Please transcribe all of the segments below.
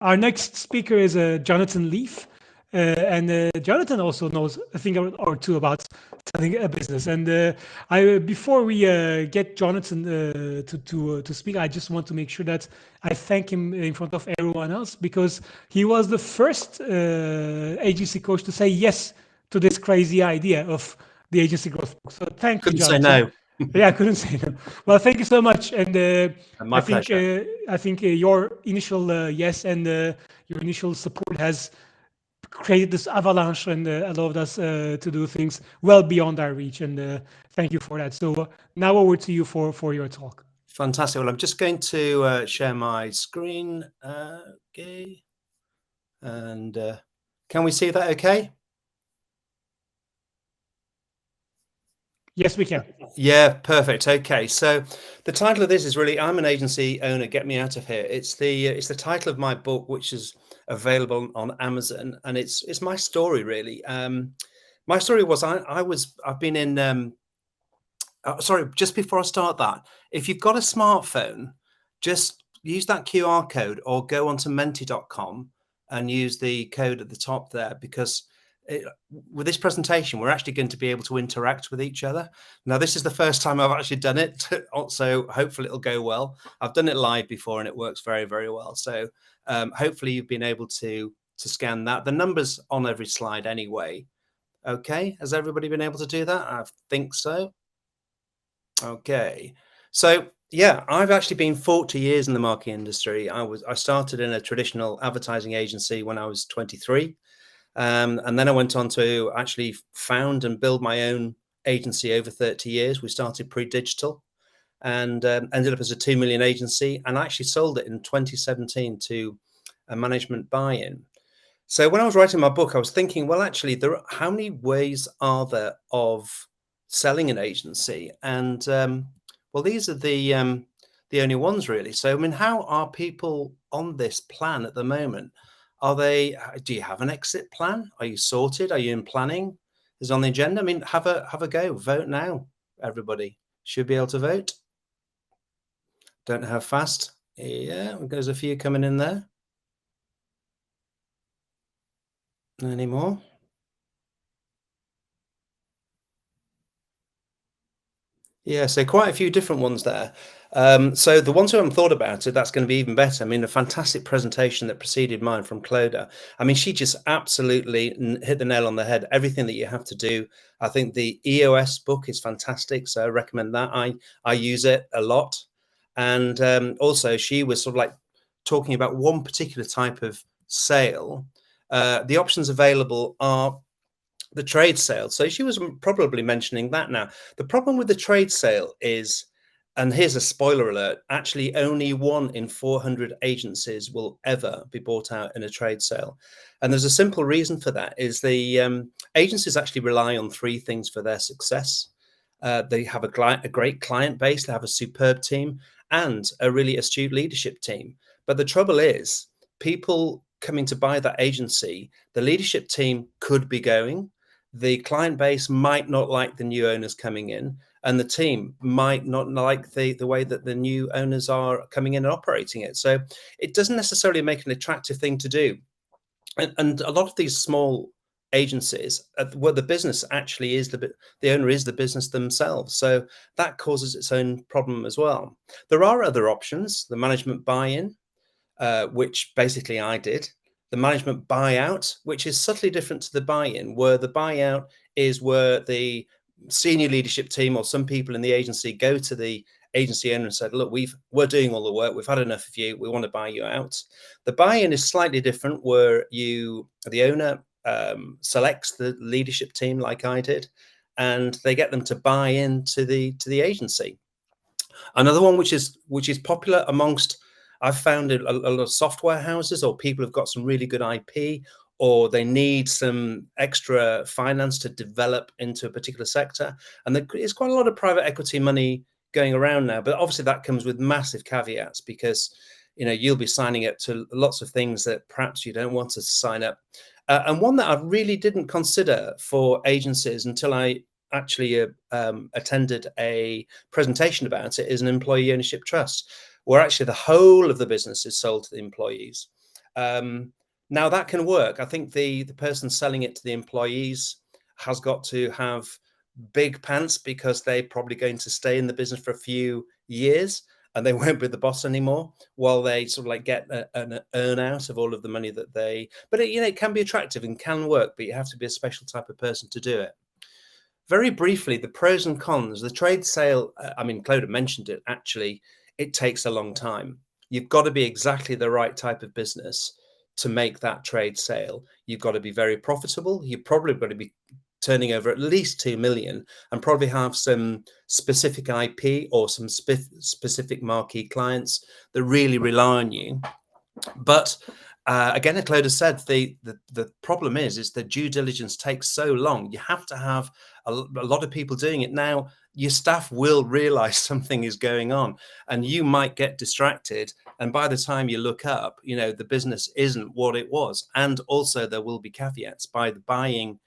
Our next speaker is Jonathan Leafe. And Jonathan also knows a thing or two about selling a business. And before we get Jonathan to speak, I just want to make sure that I thank him in front of everyone else because he was the first agency coach to say yes to this crazy idea of the agency growth book. So thank you, Couldn't say Jonathan. no. Yeah, I couldn't say no. Well, thank you so much, and My pleasure. I think your initial yes and your initial support has created this avalanche and allowed us to do things well beyond our reach. And thank you for that. So now over to you for your talk. Fantastic. Well, I'm just going to share my screen. Okay. And can we see that okay? Yes, we can. Yeah, perfect. Okay, so the title of this is really "I'm an agency owner. Get me out of here." It's the title of my book, which is available on Amazon, and it's my story really. My story was I've been in. Sorry, just before I start that, if you've got a smartphone, just use that QR code or go onto menti.com and use the code at the top there because with this presentation, we're actually going to be able to interact with each other. Now, this is the first time I've actually done it, so hopefully it'll go well. I've done it live before and it works very, very well. So hopefully you've been able to scan that. The numbers on every slide anyway. Okay, has everybody been able to do that? I think so. Okay, so yeah, I've actually been 40 years in the marketing industry. I started in a traditional advertising agency when I was 23. And then I went on to actually found and build my own agency over 30 years. We started pre-digital and ended up as a 2 million agency and actually sold it in 2017 to a management buy-in. So when I was writing my book, I was thinking, well, actually, how many ways are there of selling an agency? And well, these are the only ones really. So, I mean, how are people on this plan at the moment? Do you have an exit plan? Are you sorted? Are you in planning? Is it on the agenda? I mean, have a go. Vote now, everybody. Should be able to vote. Don't know how fast. Yeah, there's a few coming in there. Any more? Yeah, so quite a few different ones there. So the ones who haven't thought about it, that's going to be even better. I mean, a fantastic presentation that preceded mine from Cloda. I mean, she just absolutely hit the nail on the head. Everything that you have to do. I think the EOS book is fantastic, so I recommend that. I use it a lot. And also, she was sort of like talking about one particular type of sale. The options available are the trade sale. So she was probably mentioning that now. The problem with the trade sale is, and here's a spoiler alert, actually only 1 in 400 agencies will ever be bought out in a trade sale. And there's a simple reason for that is the agencies actually rely on 3 things for their success. They have a great client base, they have a superb team and a really astute leadership team. But the trouble is people coming to buy that agency, the leadership team could be going, the client base might not like the new owners coming in, and the team might not like the way that the new owners are coming in and operating it. So it doesn't necessarily make an attractive thing to do. And a lot of these small agencies, where the business actually is the owner is the business themselves. So that causes its own problem as well. There are other options, the management buy-in, which basically I did. The management buyout, which is subtly different to the buy-in, where the buyout is where the senior leadership team or some people in the agency go to the agency owner and said, look, we're doing all the work, we've had enough of you, we want to buy you out. The buy-in is slightly different, where the owner selects the leadership team like I did, and they get them to buy into the agency. Another one which is popular amongst, I've found a lot of software houses or people have got some really good IP, or they need some extra finance to develop into a particular sector. And there's quite a lot of private equity money going around now, but obviously that comes with massive caveats because you'll be signing up to lots of things that perhaps you don't want to sign up. And one that I really didn't consider for agencies until I actually attended a presentation about it is an employee ownership trust, where actually the whole of the business is sold to the employees. Now that can work. I think the person selling it to the employees has got to have big pants, because they're probably going to stay in the business for a few years and they won't be the boss anymore, while they sort of like get an earn out of all of the money that they, but it can be attractive and can work, but you have to be a special type of person to do it. Very briefly, the pros and cons. The trade sale, I mean, Clodagh mentioned it, actually, it takes a long time. You've got to be exactly the right type of business to make that trade sale. You've got to be very profitable. You've probably got to be turning over at least 2 million, and probably have some specific IP or some specific marquee clients that really rely on you. But again, as Clodagh said, the problem is the due diligence takes so long. You have to have a lot of people doing it. Now, your staff will realize something is going on, and you might get distracted. And by the time you look up, the business isn't what it was. And also, there will be caveats by the buying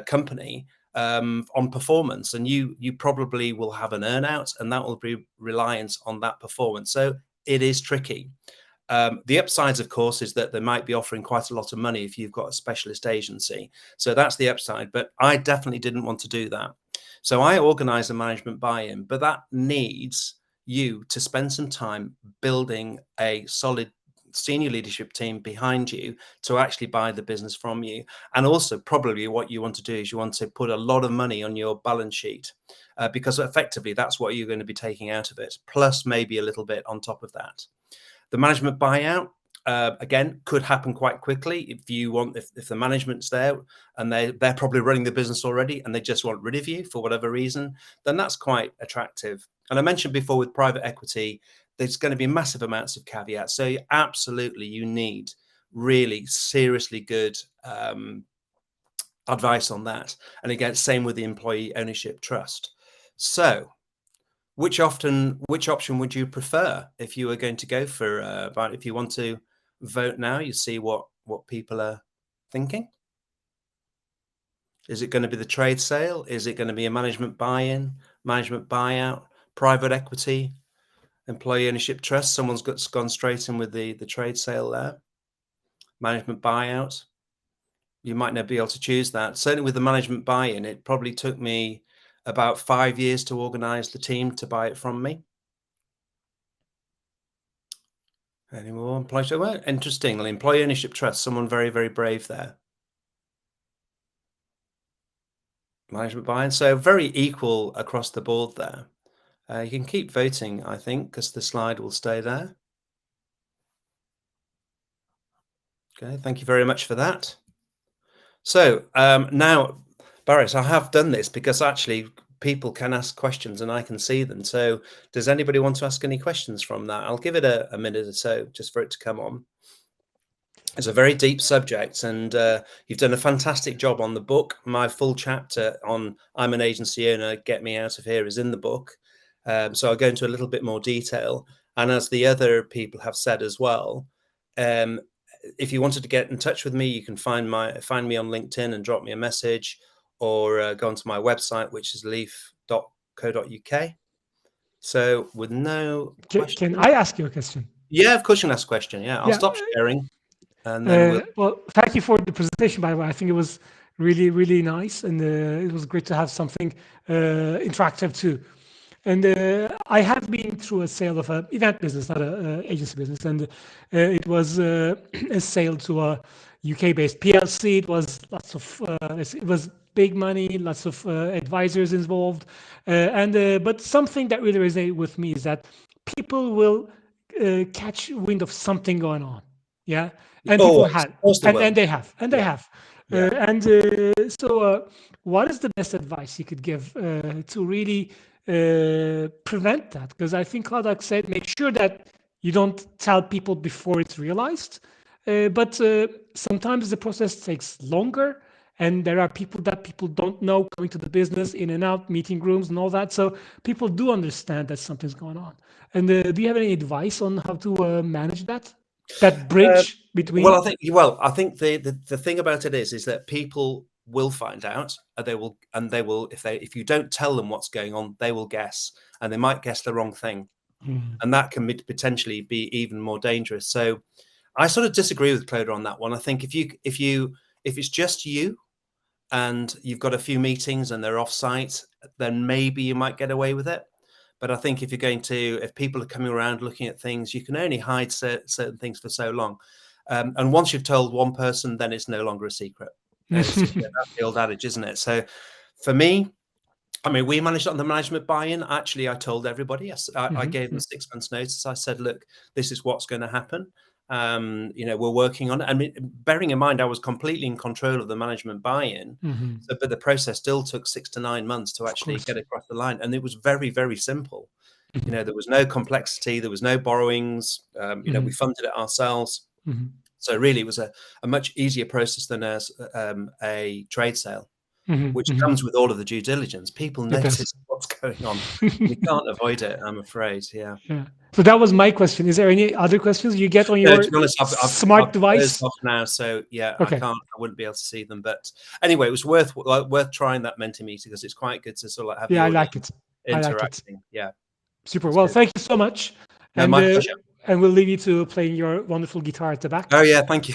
company on performance, and you probably will have an earnout, and that will be reliant on that performance. So it is tricky. The upsides, of course, is that they might be offering quite a lot of money if you've got a specialist agency. So that's the upside. But I definitely didn't want to do that. So I organized a management buy-in, but that needs you to spend some time building a solid senior leadership team behind you to actually buy the business from you. And also, probably what you want to do is you want to put a lot of money on your balance sheet, because effectively that's what you're going to be taking out of it, plus maybe a little bit on top of that. The management buyout, again, could happen quite quickly if the management's there and they're probably running the business already and they just want rid of you for whatever reason, then that's quite attractive. And I mentioned before, with private equity, there's going to be massive amounts of caveats. So you need really seriously good advice on that. And again, same with the employee ownership trust. So which option would you prefer if you were going to go for if you want to vote now? You see what people are thinking. Is it going to be the trade sale? Is it going to be a management buy-in, management buyout, private equity, employee ownership trust? Someone's gone straight in with the trade sale there. Management buyout. You might not be able to choose that. Certainly with the management buy-in, it probably took me about 5 years to organize the team to buy it from me. Any more? Well, interestingly, employee ownership trust, someone very, very brave there. Management buy-in, so very equal across the board there. You can keep voting, I think, because the slide will stay there. Okay, thank you very much for that. So now, Barris, I have done this because actually people can ask questions and I can see them. So does anybody want to ask any questions from that? I'll give it a minute or so just for it to come on. It's a very deep subject, and you've done a fantastic job on the book. My full chapter on I'm an agency owner, get me out of here is in the book. So I'll go into a little bit more detail. And as the other people have said as well, if you wanted to get in touch with me, you can find me on LinkedIn and drop me a message, or go onto my website, which is leafe.co.uk. So with no questions. Can I ask you a question? Yeah, of course you can ask a question. Yeah, I'll stop sharing. And then well, thank you for the presentation, by the way. I think it was really, really nice, and it was great to have something interactive too. And I have been through a sale of an event business, not an agency business, and it was a sale to a UK-based PLC. It was lots of it was big money, lots of advisors involved, but something that really resonated with me is that people will catch wind of something going on. Yeah, and people always, had, of course they will. and they have, and they Yeah. have. Yeah. So, what is the best advice you could give to really prevent that? Because I think Claudia said, make sure that you don't tell people before it's realized. But sometimes the process takes longer, and there are people that people don't know coming to the business, in and out, meeting rooms, and all that. So people do understand that something's going on. And do you have any advice on how to manage that bridge between? Well, I think the thing about it is that people will find out, they will if you don't tell them what's going on, they will guess, and they might guess the wrong thing, and that can potentially be even more dangerous. So I sort of disagree with Clodagh on that one. I think if it's just you and you've got a few meetings and they're off-site, then maybe you might get away with it. But I think if people are coming around looking at things, you can only hide certain things for so long. And once you've told one person, then it's no longer a secret. That's the old adage, isn't it? So for me, I mean, we managed on the management buy-in. Actually, I told everybody. Yes, I gave them 6 months' notice. I said, "Look, this is what's going to happen. We're working on it." I mean, bearing in mind, I was completely in control of the management buy-in, but the process still took 6 to 9 months to actually get across the line, and it was very, very simple. There was no complexity, there was no borrowings. We funded it ourselves, so really, it was a much easier process than a trade sale. Which comes with all of the due diligence. People notice what's going on. You can't avoid it, I'm afraid. Yeah. So that was my question. Is there any other questions you get on your to be honest, smart device? Off now, so yeah, Okay. I wouldn't be able to see them. But anyway, it was worth trying that Mentimeter because it's quite good to sort of have. Yeah, I like it. Interacting. Yeah. Super. Well, thank you so much. No, my pleasure. And we'll leave you to playing your wonderful guitar at the back. Oh yeah, thank you.